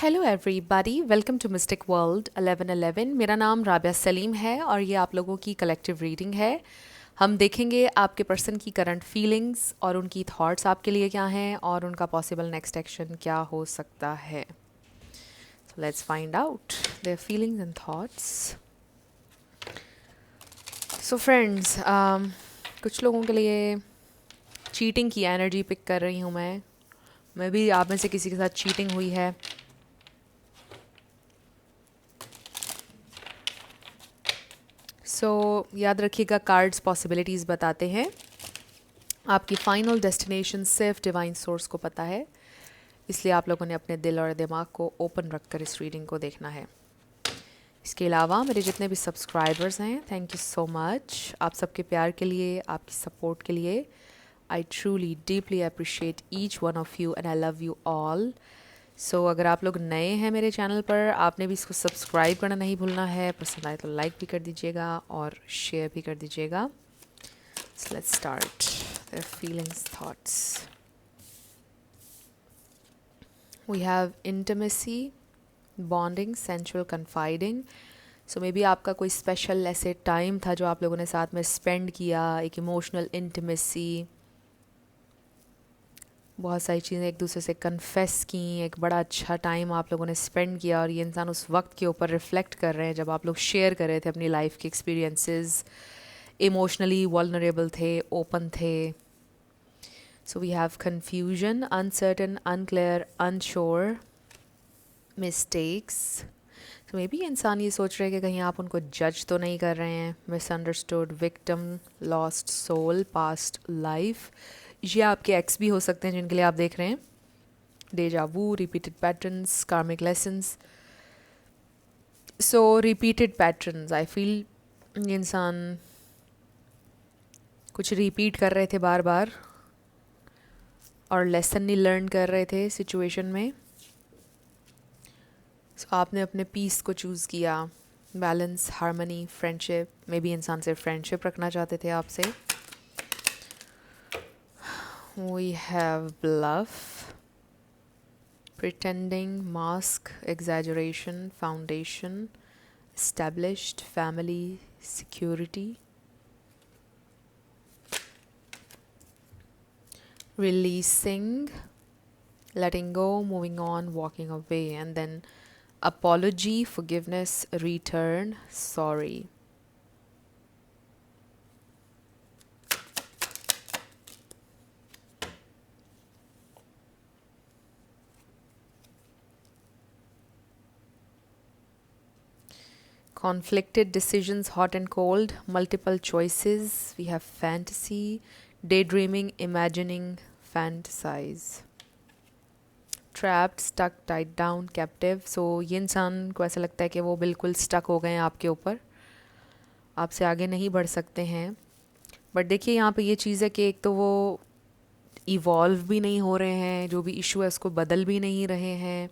Hello everybody, welcome to mystic world 1111। मेरा नाम राबिया सलीम है और ये आप लोगों की कलेक्टिव रीडिंग है। हम देखेंगे आपके पर्सन की करंट फीलिंग्स और उनकी थॉट्स आपके लिए क्या हैं और उनका पॉसिबल नेक्स्ट एक्शन क्या हो सकता है। So let's find out their feelings and thoughts. So friends, कुछ लोगों के लिए चीटिंग की एनर्जी पिक कर रही हूँ मैं भी आप में से किसी के साथ चीटिंग हुई है। याद रखिएगा, कार्ड्स पॉसिबिलिटीज़ बताते हैं। आपकी फाइनल डेस्टिनेशन सिर्फ डिवाइन सोर्स को पता है, इसलिए आप लोगों ने अपने दिल और दिमाग को ओपन रखकर इस रीडिंग को देखना है। इसके अलावा मेरे जितने भी सब्सक्राइबर्स हैं, थैंक यू सो मच आप सबके प्यार के लिए, आपकी सपोर्ट के लिए। I truly deeply appreciate each one of you and I love you all. अगर आप लोग नए हैं मेरे चैनल पर, आपने भी इसको सब्सक्राइब करना नहीं भूलना है। पसंद आए तो लाइक भी कर दीजिएगा और शेयर भी कर दीजिएगा। Let's start their feelings, thoughts. We have intimacy, bonding, sensual, confiding. Maybe आपका कोई स्पेशल ऐसे टाइम था जो आप लोगों ने साथ में स्पेंड किया, एक इमोशनल इंटिमेसी, बहुत सारी चीज़ें एक दूसरे से कन्फेस की, एक बड़ा अच्छा टाइम आप लोगों ने स्पेंड किया और ये इंसान उस वक्त के ऊपर रिफ्लेक्ट कर रहे हैं जब आप लोग शेयर कर रहे थे अपनी लाइफ के एक्सपीरियंसेस, इमोशनली वल्नरेबल थे, ओपन थे। We have confusion, uncertain, unclear, unsure, mistakes. Maybe इंसान ये सोच रहे हैं कि कहीं आप उनको जज तो नहीं कर रहे हैं। Misunderstood, victim, lost soul, past life. ये आपके एक्स भी हो सकते हैं जिनके लिए आप देख रहे हैं। डेजा वू, रिपीटेड पैटर्न्स, कार्मिक लेसन्स। रिपीटेड पैटर्न्स, आई फील ये इंसान कुछ रिपीट कर रहे थे बार बार और लेसन नहीं लर्न कर रहे थे सिचुएशन में। आपने अपने पीस को चूज़ किया, balance, harmony, friendship. Maybe इंसान से फ्रेंडशिप रखना चाहते थे आपसे। We have bluff, pretending, mask, exaggeration, foundation, established, family, security, releasing, letting go, moving on, walking away, and then apology, forgiveness, return, sorry. Conflicted decisions, hot and cold, multiple choices. We have fantasy, daydreaming, imagining, fantasize. Trapped, stuck, tied down, captive. ये इंसान को ऐसा लगता है कि वो बिल्कुल stuck हो गए हैं आपके ऊपर, आपसे आगे नहीं बढ़ सकते हैं। बट देखिए यहाँ पे ये चीज़ है कि एक तो वो इवॉल्व भी नहीं हो रहे हैं, जो भी इशू है उसको बदल भी नहीं रहे हैं,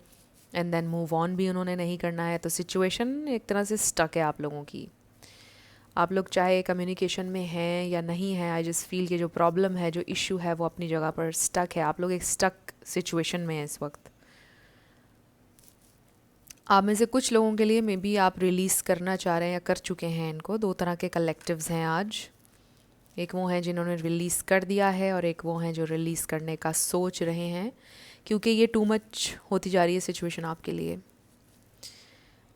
एंड देन मूव ऑन भी उन्होंने नहीं करना है। तो सिचुएशन एक तरह से स्टक है आप लोगों की। आप लोग चाहे कम्युनिकेशन में हैं या नहीं हैं, आई जस्ट फील कि जो प्रॉब्लम है, जो इशू है, वो अपनी जगह पर स्टक है। आप लोग एक स्टक सिचुएशन में हैं इस वक्त। आप में से कुछ लोगों के लिए मे बी आप रिलीज़ करना चाह रहे हैं या कर चुके हैं इनको। दो तरह के कलेक्टिव्स हैं आज। एक वो हैं जिन्होंने रिलीज़ कर दिया है और एक वो हैं जो रिलीज़ करने का सोच रहे हैं, क्योंकि ये टू मच होती जा रही है सिचुएशन आपके लिए।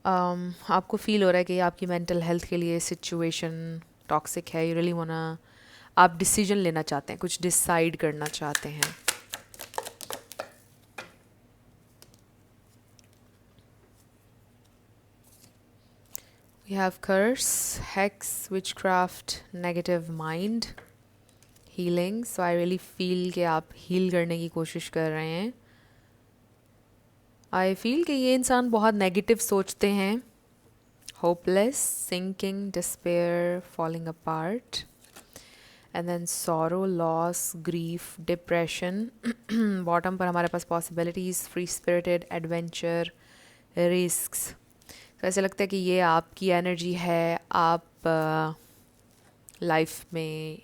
आपको फील हो रहा है कि आपकी मेंटल हेल्थ के लिए सिचुएशन टॉक्सिक है। यू रियली वांना, आप डिसीजन लेना चाहते हैं, कुछ डिसाइड करना चाहते हैं। We have curse, hex, witchcraft, negative mind, healing. I really feel कि आप हील करने की कोशिश कर रहे हैं। आई फील कि ये इंसान बहुत नेगेटिव सोचते हैं। Hopeless, sinking, despair, falling apart, and then sorrow, loss, grief, depression. Bottom पर हमारे पास possibilities, free spirited, adventure, risks. तो ऐसे लगता है कि ये आपकी एनर्जी है। आप लाइफ में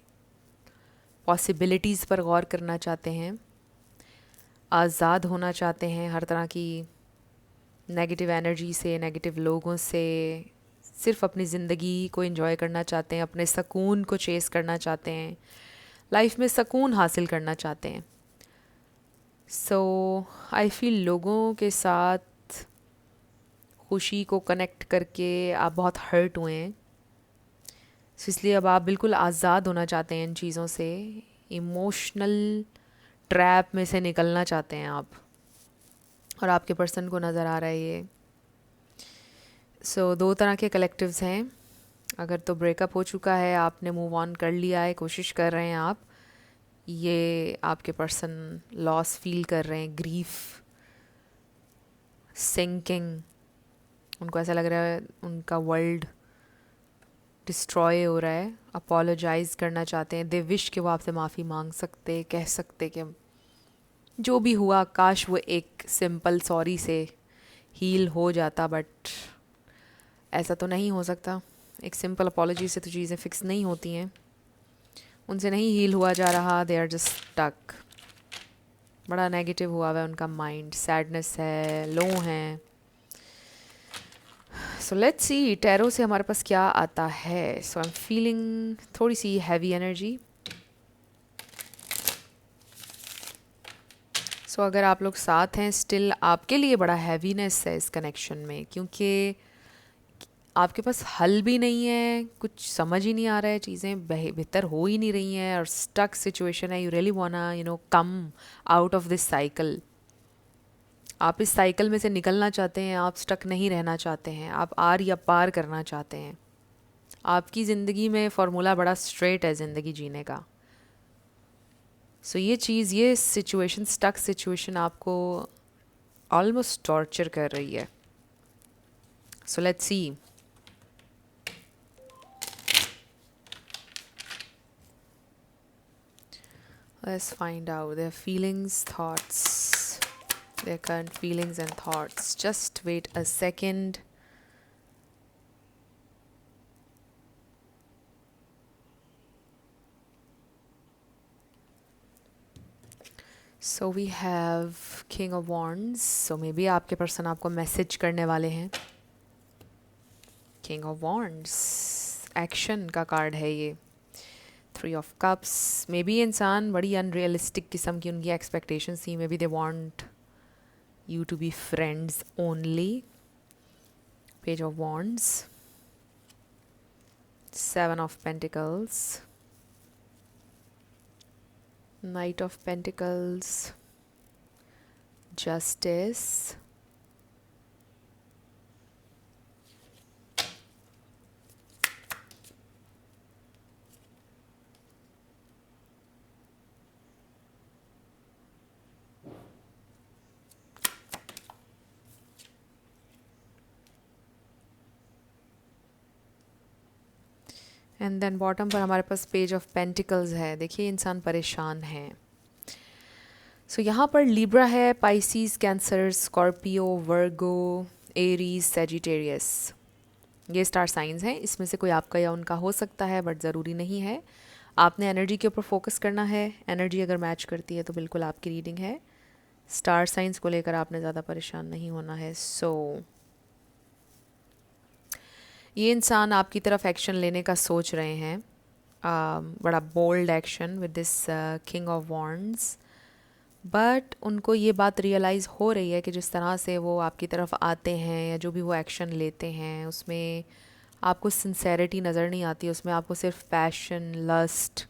पॉसिबिलिटीज़ पर गौर करना चाहते हैं, आज़ाद होना चाहते हैं हर तरह की नेगेटिव एनर्जी से, नेगेटिव लोगों से, सिर्फ अपनी ज़िंदगी को एंजॉय करना चाहते हैं, अपने सुकून को चेस करना चाहते हैं, लाइफ में सुकून हासिल करना चाहते हैं। सो आई फील लोगों के साथ खुशी को कनेक्ट करके आप बहुत हर्ट हुए हैं। सो इसलिए अब आप बिल्कुल आज़ाद होना चाहते हैं इन चीज़ों से, इमोशनल ट्रैप में से निकलना चाहते हैं आप, और आपके पर्सन को नज़र आ रहा है ये। सो दो तरह के कलेक्टिव्स हैं। अगर तो ब्रेकअप हो चुका है, आपने मूव ऑन कर लिया है, कोशिश कर रहे हैं आप, ये आपके पर्सन लॉस फील कर रहे हैं, ग्रीफ, सिंकिंग, उनको ऐसा लग रहा है उनका वर्ल्ड डिस्ट्रॉय हो रहा है, अपोलोजाइज़ करना चाहते हैं, दे विश कि वो आपसे माफ़ी मांग सकते, कह सकते कि जो भी हुआ काश वो एक सिंपल सॉरी से हील हो जाता, बट ऐसा तो नहीं हो सकता। एक सिंपल अपॉलोजी से तो चीज़ें फिक्स नहीं होती हैं, उनसे नहीं हील हुआ जा रहा, दे आर जस्ट स्टक। बड़ा नेगेटिव हुआ हुआ है उनका माइंड, सैडनेस है, लो हैं। सो लेट्स सी टैरो से हमारे पास क्या आता है। सो आई एम फीलिंग थोड़ी सी हैवी एनर्जी। सो अगर आप लोग साथ हैं, स्टिल आपके लिए बड़ा हैवीनेस है इस कनेक्शन में, क्योंकि आपके पास हल भी नहीं है, कुछ समझ ही नहीं आ रहा है, चीज़ें बेहतर हो ही नहीं रही हैं, और स्टक सिचुएशन है। You really वांना come out of this cycle. आप इस साइकिल में से निकलना चाहते हैं, आप स्टक नहीं रहना चाहते हैं, आप आर या पार करना चाहते हैं। आपकी ज़िंदगी में फॉर्मूला बड़ा स्ट्रेट है ज़िंदगी जीने का। सो ये चीज़, ये सिचुएशन, स्टक सिचुएशन आपको ऑलमोस्ट टॉर्चर कर रही है। सो let's C. Let's find out their feelings, thoughts, their current feelings and thoughts. Just wait a second. So we have King of Wands. So maybe आपके पर्सन आपको message करने वाले हैं। King of Wands, action का card है ये। Three of Cups, maybe इंसान बड़ी अनरियलिस्टिक किस्म की उनकी एक्सपेक्टेशंस थी, maybe they want you to be friends only. Page of Wands, Seven of Pentacles, Knight of Pentacles, Justice, and then bottom पर हमारे पास पेज ऑफ पेंटिकल्स है। देखिए इंसान परेशान है। सो यहाँ पर लिब्रा है, पाइसीज, कैंसर, स्कॉर्पियो, वर्गो, एरीज, सेजिटेरियस, ये स्टार साइंस हैं। इसमें से कोई आपका या उनका हो सकता है, बट ज़रूरी नहीं है। आपने एनर्जी के ऊपर फोकस करना है। एनर्जी अगर मैच करती है तो बिल्कुल आपकी रीडिंग है। स्टार साइंस को लेकर आपने ज़्यादा परेशान नहीं होना है। सो ये इंसान आपकी तरफ एक्शन लेने का सोच रहे हैं, बड़ा bold action with this king of wands, but उनको ये बात रियलाइज़ हो रही है कि जिस तरह से वो आपकी तरफ आते हैं या जो भी वो एक्शन लेते हैं, उसमें आपको सिंसेरिटी नज़र नहीं आती, उसमें आपको सिर्फ पैशन, लस्ट,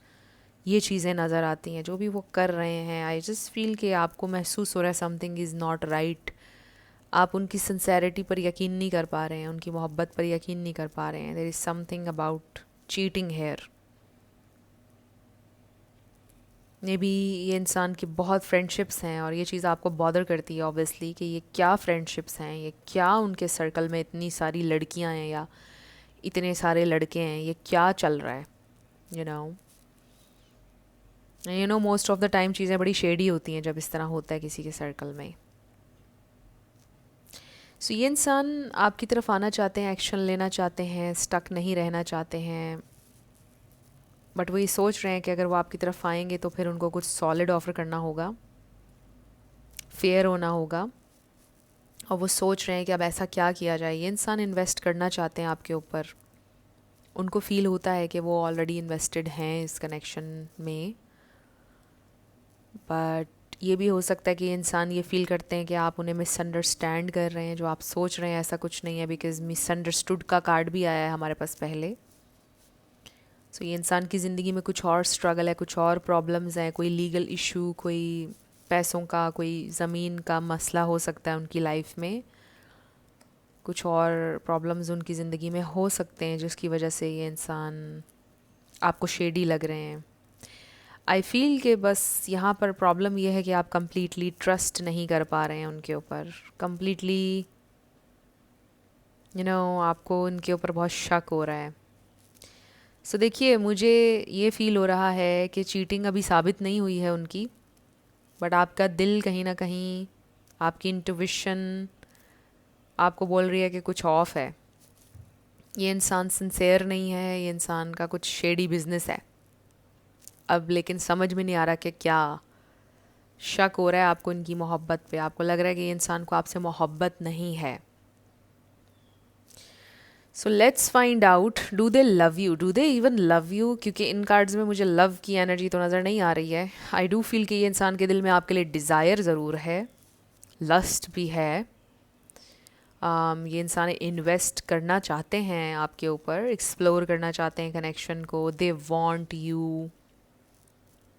ये चीज़ें नज़र आती हैं जो भी वो कर रहे हैं। आई जस्ट फील कि आपको महसूस हो रहा है समथिंग इज़ नॉट राइट। आप उनकी सिंसेरिटी पर यकीन नहीं कर पा रहे हैं, उनकी मोहब्बत पर यकीन नहीं कर पा रहे हैं। There is something about cheating here. Maybe ये इंसान की बहुत फ्रेंडशिप्स हैं और ये चीज़ आपको बॉदर करती है ऑब्वियसली कि ये क्या फ्रेंडशिप्स हैं, ये क्या उनके सर्कल में इतनी सारी लड़कियां हैं या इतने सारे लड़के हैं, ये क्या चल रहा है। You know most of the time चीज़ें बड़ी शेडी होती हैं जब इस तरह होता है किसी के सर्कल में। सो ये इंसान आपकी तरफ आना चाहते हैं, एक्शन लेना चाहते हैं, स्टक नहीं रहना चाहते हैं, बट वो ये सोच रहे हैं कि अगर वो आपकी तरफ आएंगे तो फिर उनको कुछ सॉलिड ऑफ़र करना होगा, फेयर होना होगा, और वो सोच रहे हैं कि अब ऐसा क्या किया जाए। ये इंसान इन्वेस्ट करना चाहते हैं आपके ऊपर, उनको फील होता है कि वो ऑलरेडी इन्वेस्टेड हैं इस कनेक्शन में, बट ये भी हो सकता है कि इंसान ये फील करते हैं कि आप उन्हें मिसअंडरस्टैंड कर रहे हैं। जो आप सोच रहे हैं ऐसा कुछ नहीं है, बिकॉज मिसअंडरस्टूड का कार्ड भी आया है हमारे पास पहले। सो ये इंसान की ज़िंदगी में कुछ और स्ट्रगल है, कुछ और प्रॉब्लम्स हैं, कोई लीगल इशू, कोई पैसों का, कोई ज़मीन का मसला हो सकता है उनकी लाइफ में। कुछ और प्रॉब्लम्स उनकी ज़िंदगी में हो सकते हैं जिसकी वजह से ये इंसान आपको शेडी लग रहे हैं। आई फील कि बस यहाँ पर प्रॉब्लम ये है कि आप कंप्लीटली ट्रस्ट नहीं कर पा रहे हैं उनके ऊपर, कंप्लीटली आपको उनके ऊपर बहुत शक हो रहा है। सो देखिए, मुझे ये फील हो रहा है कि चीटिंग अभी साबित नहीं हुई है उनकी, बट आपका दिल कहीं ना कहीं, आपकी इंट्यूशन आपको बोल रही है कि कुछ ऑफ है। ये इंसान सिंसेयर नहीं है, ये इंसान का कुछ शेडी बिजनेस है। अब लेकिन समझ में नहीं आ रहा कि क्या शक हो रहा है आपको इनकी मोहब्बत पे। आपको लग रहा है कि ये इंसान को आपसे मोहब्बत नहीं है। So let's find out, do they love you, do they even love you? क्योंकि इन कार्ड्स में मुझे लव की एनर्जी तो नज़र नहीं आ रही है। आई डू फील कि ये इंसान के दिल में आपके लिए डिज़ायर ज़रूर है, लस्ट भी है। ये इंसान इन्वेस्ट करना चाहते हैं आपके ऊपर, एक्सप्लोर करना चाहते हैं कनेक्शन को। They want you,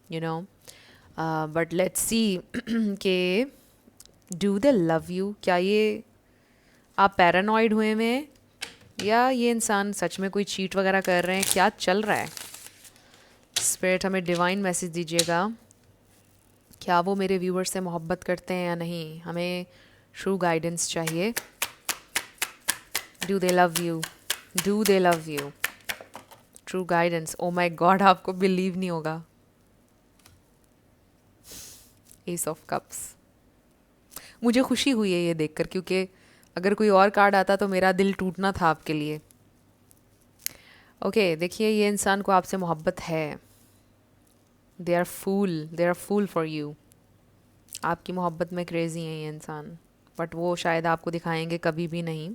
you no, but let's see कि डू दे लव यू? क्या ये आप पैरानॉइड हुए में, या ये इंसान सच में कोई चीट वगैरह कर रहे हैं? क्या चल रहा है? स्पिरिट हमें डिवाइन मैसेज दीजिएगा, क्या वो मेरे व्यूअर से मोहब्बत करते हैं या नहीं? हमें ट्रू गाइडेंस चाहिए। Do they love you? Do they love you? True guidance. Oh my God, आपको बिलीव नहीं होगा, एस ऑफ कप्स। मुझे खुशी हुई है ये देखकर, क्योंकि अगर कोई और कार्ड आता तो मेरा दिल टूटना था आपके लिए। ओके, देखिए, ये इंसान को आपसे मोहब्बत है। They are fool for you. आपकी मोहब्बत में क्रेजी हैं ये इंसान, बट वो शायद आपको दिखाएंगे कभी भी नहीं।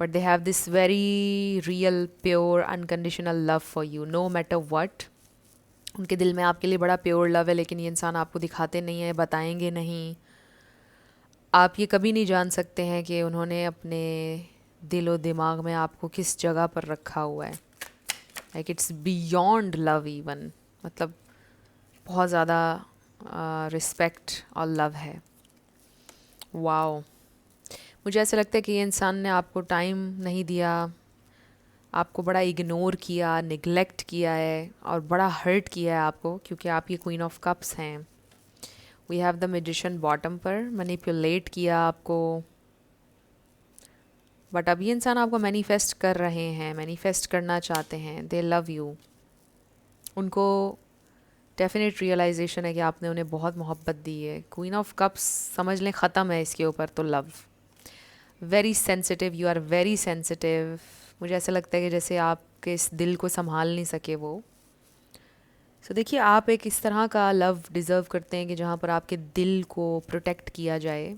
But they have this very real, pure, unconditional love for you, no matter what. उनके दिल में आपके लिए बड़ा प्योर लव है, लेकिन ये इंसान आपको दिखाते नहीं है, बताएंगे नहीं। आप ये कभी नहीं जान सकते हैं कि उन्होंने अपने दिलो दिमाग में आपको किस जगह पर रखा हुआ है। Like it's beyond love even, मतलब बहुत ज़्यादा रिस्पेक्ट और लव है। वाओ, मुझे ऐसा लगता है कि ये इंसान ने आपको टाइम नहीं दिया, आपको बड़ा इग्नोर किया, निगलेक्ट किया है, और बड़ा हर्ट किया है आपको, क्योंकि आप ये क्वीन ऑफ कप्स हैं। We have the magician bottom पर, मैनिपुलेट किया आपको। बट अब ये इंसान आपको मैनिफेस्ट कर रहे हैं, मैनिफेस्ट करना चाहते हैं। दे लव यू। उनको डेफिनेट रियलाइजेशन है कि आपने उन्हें बहुत मोहब्बत दी है। क्वीन ऑफ कप्स समझ लें ख़त्म है इसके ऊपर तो love. Very sensitive, you are very sensitive. मुझे ऐसा लगता है कि जैसे आपके इस दिल को संभाल नहीं सके वो। सो देखिए, आप एक इस तरह का लव डिज़र्व करते हैं कि जहाँ पर आपके दिल को प्रोटेक्ट किया जाए,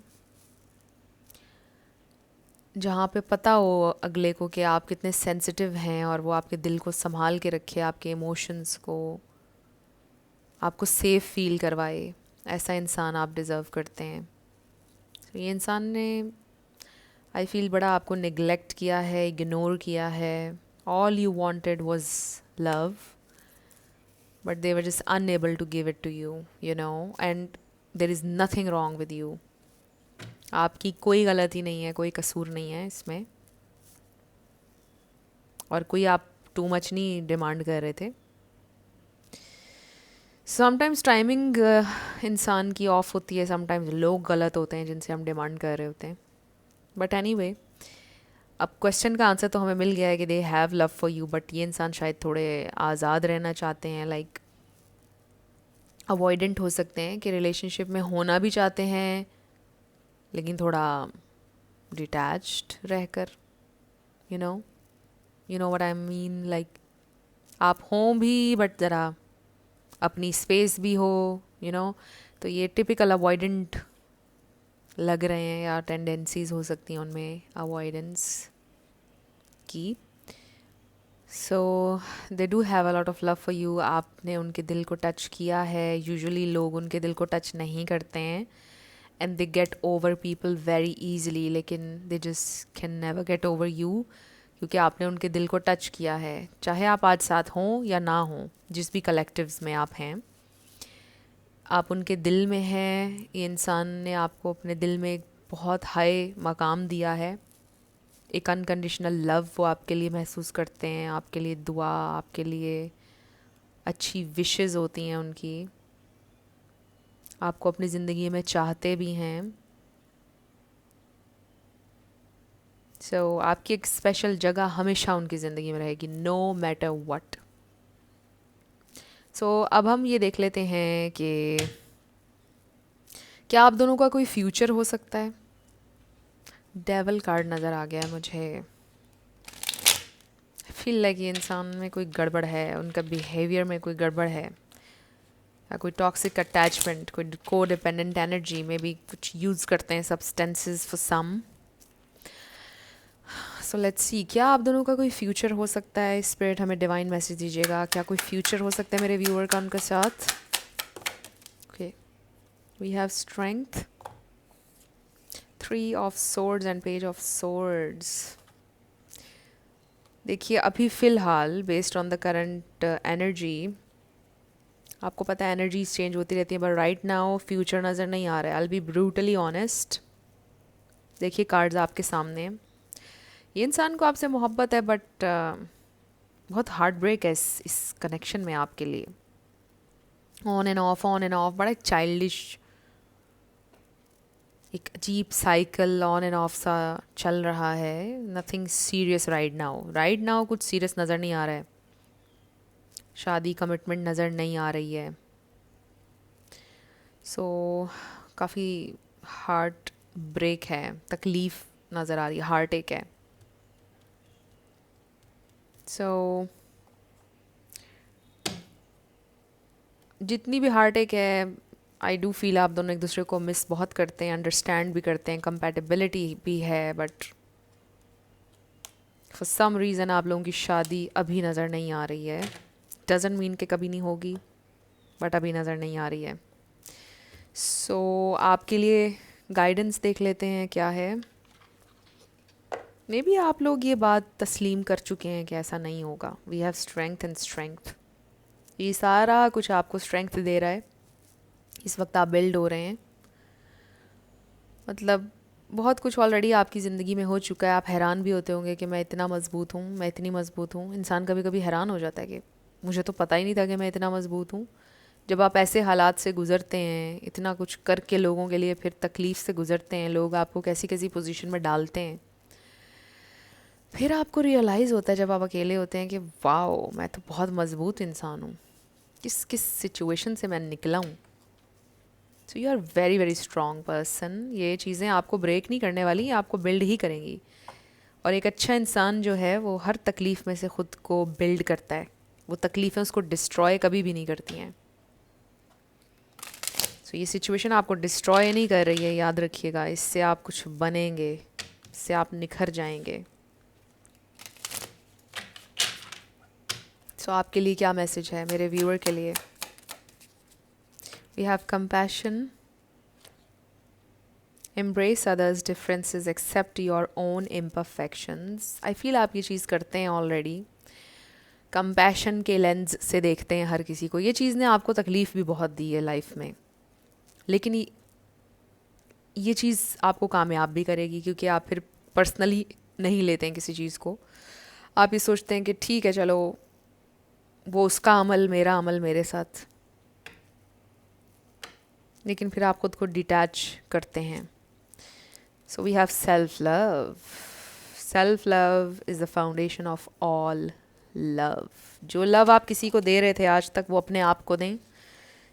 जहाँ पे पता हो अगले को कि आप कितने सेंसिटिव हैं, और वो आपके दिल को संभाल के रखे, आपके इमोशंस को, आपको सेफ़ फील करवाए। ऐसा इंसान आप डिज़र्व करते हैं। तो ये इंसान ने, आई फील, बड़ा आपको निगलेक्ट किया है, इग्नोर किया है। All you wanted was love, but they were just unable to give it to you, you know, and there is nothing wrong with you. आपकी कोई गलती नहीं है, कोई कसूर नहीं है इसमें, और कोई आप टू मच नहीं डिमांड कर रहे थे। समटाइम्स टाइमिंग इंसान की ऑफ होती है, समटाइम्स लोग गलत होते हैं जिनसे हम डिमांड कर रहे होते हैं। बट एनीवे, अब क्वेश्चन का आंसर तो हमें मिल गया है कि they have love for you, but ये इंसान शायद थोड़े आज़ाद रहना चाहते हैं, लाइक अवॉइडेंट हो सकते हैं, कि रिलेशनशिप में होना भी चाहते हैं लेकिन थोड़ा डिटैच्ड रहकर, you know, you know what I mean. Like आप हों भी, बट ज़रा अपनी स्पेस भी हो, यू नो। तो ये टिपिकल अवॉइडेंट लग रहे हैं या टेंडेंसीज हो सकती हैं उनमें अवॉइडेंस की। So they do have a lot of love for you. आपने उनके दिल को टच किया है। यूजुअली लोग उनके दिल को टच नहीं करते हैं and they get over people very easily, लेकिन they just can never get over you, क्योंकि आपने उनके दिल को टच किया है। चाहे आप आज साथ हों या ना हों, जिस भी कलेक्टिव्स में आप हैं, आप उनके दिल में हैं। ये इंसान ने आपको अपने दिल में एक बहुत हाई मकाम दिया है। एक अनकंडीशनल लव वो आपके लिए महसूस करते हैं, आपके लिए दुआ, आपके लिए अच्छी विशेस होती हैं उनकी, आपको अपनी ज़िंदगी में चाहते भी हैं। आपकी एक स्पेशल जगह हमेशा उनकी ज़िंदगी में रहेगी, नो मैटर व्हाट। अब हम ये देख लेते हैं कि क्या आप दोनों का कोई फ्यूचर हो सकता है। डेविल कार्ड नज़र आ गया मुझे। फील लाइक ये इंसान में कोई गड़बड़ है, उनका बिहेवियर में कोई गड़बड़ है, या कोई टॉक्सिक अटैचमेंट, कोई को डिपेंडेंट एनर्जी में भी कुछ यूज़ करते हैं substances for some. So let's see, क्या आप दोनों का कोई फ्यूचर हो सकता है। स्पिरिट हमें डिवाइन मैसेज दीजिएगा, क्या कोई फ्यूचर हो सकता है मेरे व्यूअर का उनके साथ। Okay, we have strength, 3 of swords and page of swords. देखिए अभी फ़िलहाल based on the current energy, आपको पता है एनर्जीज चेंज होती रहती है, बट राइट नाउ फ्यूचर नज़र नहीं आ रहा है। I will be brutally honest. देखिए कार्ड्स आपके सामने, ये इंसान को आपसे मोहब्बत है, बट बहुत हार्ट ब्रेक है इस कनेक्शन में आपके लिए। ऑन एंड ऑफ, बड़ा एक चाइल्डिश, एक अजीब साइकिल ऑन एंड ऑफ सा चल रहा है। नथिंग सीरियस राइट नाउ कुछ सीरियस नज़र नहीं आ रहा है। शादी कमिटमेंट नज़र नहीं आ रही है। काफ़ी हार्ट ब्रेक है, तकलीफ़ नज़र आ रही है, हार्ट एक है। जितनी भी हार्ट एक है, आई डू फील आप दोनों एक दूसरे को मिस बहुत करते हैं, अंडरस्टैंड भी करते हैं, कंपैटिबिलिटी भी है, बट फॉर सम रीज़न आप लोगों की शादी अभी नज़र नहीं आ रही है। डजंट मीन कि कभी नहीं होगी, बट अभी नज़र नहीं आ रही है। आपके लिए गाइडेंस देख लेते हैं क्या है। मे बी आप लोग ये बात तस्लीम कर चुके हैं कि ऐसा नहीं होगा। We have strength and strength, ये सारा कुछ आपको स्ट्रेंथ दे रहा है। इस वक्त आप बिल्ड हो रहे हैं, मतलब बहुत कुछ ऑलरेडी आपकी ज़िंदगी में हो चुका है। आप हैरान भी होते होंगे कि मैं इतना मज़बूत हूँ, मैं इतनी मज़बूत हूँ। इंसान कभी कभी हैरान हो जाता है कि मुझे तो पता ही नहीं था कि मैं इतना मज़बूत हूँ। जब आप ऐसे हालात से गुज़रते हैं, इतना कुछ करके लोगों के लिए, फिर तकलीफ़ से गुज़रते हैं, लोग आपको कैसी कैसी पोजीशन में डालते हैं, फिर आपको रियलाइज़ होता है जब आप अकेले होते हैं कि वाओ, मैं तो बहुत मज़बूत इंसान हूँ, किस किस सिचुएशन से मैं निकला हूँ। So you are very very strong person. ये चीज़ें आपको ब्रेक नहीं करने वाली, आपको बिल्ड ही करेंगी। और एक अच्छा इंसान जो है वो हर तकलीफ़ में से ख़ुद को बिल्ड करता है। वो तकलीफ़ें उसको डिस्ट्रॉय कभी भी नहीं करती हैं। सो ये सिचुएशन आपको डिस्ट्रॉय नहीं कर रही है, याद रखिएगा। इससे आप कुछ बनेंगे, इससे आप निखर जाएंगे। आपके लिए क्या मैसेज है मेरे व्यूअर के लिए। We have compassion, embrace others differences, accept your own imperfections. I feel आप ये चीज़ करते हैं ऑलरेडी। कंपैशन के लेंस से देखते हैं हर किसी को। ये चीज़ ने आपको तकलीफ़ भी बहुत दी है लाइफ में, लेकिन ये चीज़ आपको कामयाब भी करेगी, क्योंकि आप फिर पर्सनली नहीं लेते हैं किसी चीज़ को। आप ये सोचते हैं कि ठीक है, चलो वो उसका अमल, मेरा अमल मेरे साथ, लेकिन फिर आप खुद को डिटैच करते हैं। So we have self love. Self love is the foundation of all love. जो लव आप किसी को दे रहे थे आज तक, वो अपने आप को दें,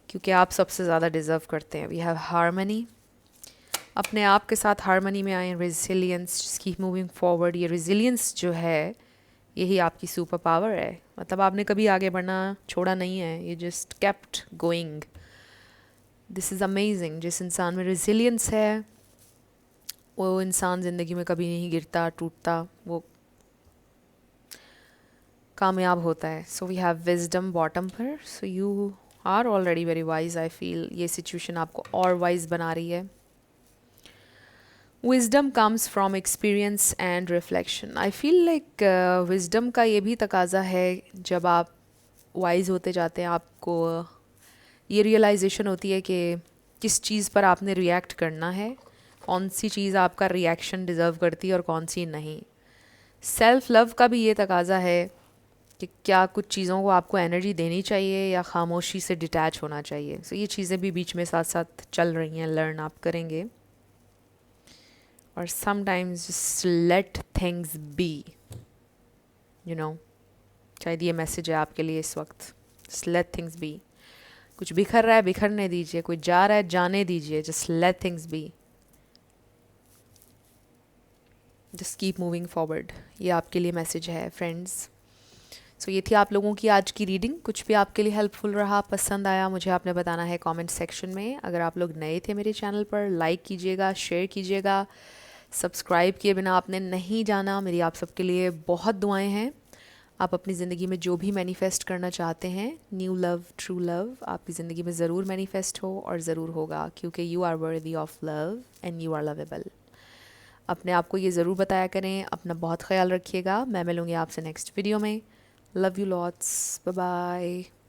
क्योंकि आप सबसे ज़्यादा डिज़र्व करते हैं। वी हैव हारमनी, अपने आप के साथ हारमनी में आए। Resilience, keep moving forward. ये रेजिलियंस जो है, यही आपकी सुपर पावर है। मतलब आपने कभी आगे बढ़ना छोड़ा नहीं है, ये just kept going. This is amazing. जिस इंसान में रेजिलियंस है, वो इंसान ज़िंदगी में कभी नहीं गिरता टूटता, वो कामयाब होता है. So we have wisdom bottom पर. So you are already very wise. I feel ये सिचुएशन आपको और वाइज बना रही है. Wisdom comes from experience and reflection. I feel like wisdom का ये भी तकाजा है. जब आप वाइज होते जाते हैं आपको ये रियलाइजेशन होती है कि किस चीज़ पर आपने रिएक्ट करना है, कौन सी चीज़ आपका रिएक्शन डिज़र्व करती है और कौन सी नहीं. सेल्फ लव का भी ये तकाजा है कि क्या कुछ चीज़ों को आपको एनर्जी देनी चाहिए या खामोशी से डिटैच होना चाहिए. सो ये चीज़ें भी बीच में साथ साथ चल रही हैं, लर्न आप करेंगे. और sometimes just let things be, you know. शायद ये मैसेज है आपके लिए इस वक्त. Just let things be. कुछ बिखर रहा है बिखरने दीजिए, कोई जा रहा है जाने दीजिए. Just let things be. Just keep moving forward. ये आपके लिए मैसेज है फ्रेंड्स. सो ये थी आप लोगों की आज की रीडिंग. कुछ भी आपके लिए हेल्पफुल रहा, पसंद आया, मुझे आपने बताना है कमेंट सेक्शन में. अगर आप लोग नए थे मेरे चैनल पर, लाइक कीजिएगा, शेयर कीजिएगा. सब्सक्राइब किए बिना आपने नहीं जाना. मेरी आप सबके लिए बहुत दुआएं हैं. आप अपनी ज़िंदगी में जो भी मैनिफेस्ट करना चाहते हैं, न्यू लव, ट्रू लव, आपकी ज़िंदगी में ज़रूर मैनिफेस्ट हो और ज़रूर होगा, क्योंकि you are worthy of love and you are lovable. अपने आप को ये ज़रूर बताया करें. अपना बहुत ख्याल रखिएगा. मैं मिलूँगी आपसे नेक्स्ट वीडियो में. Love you lots. Bye bye.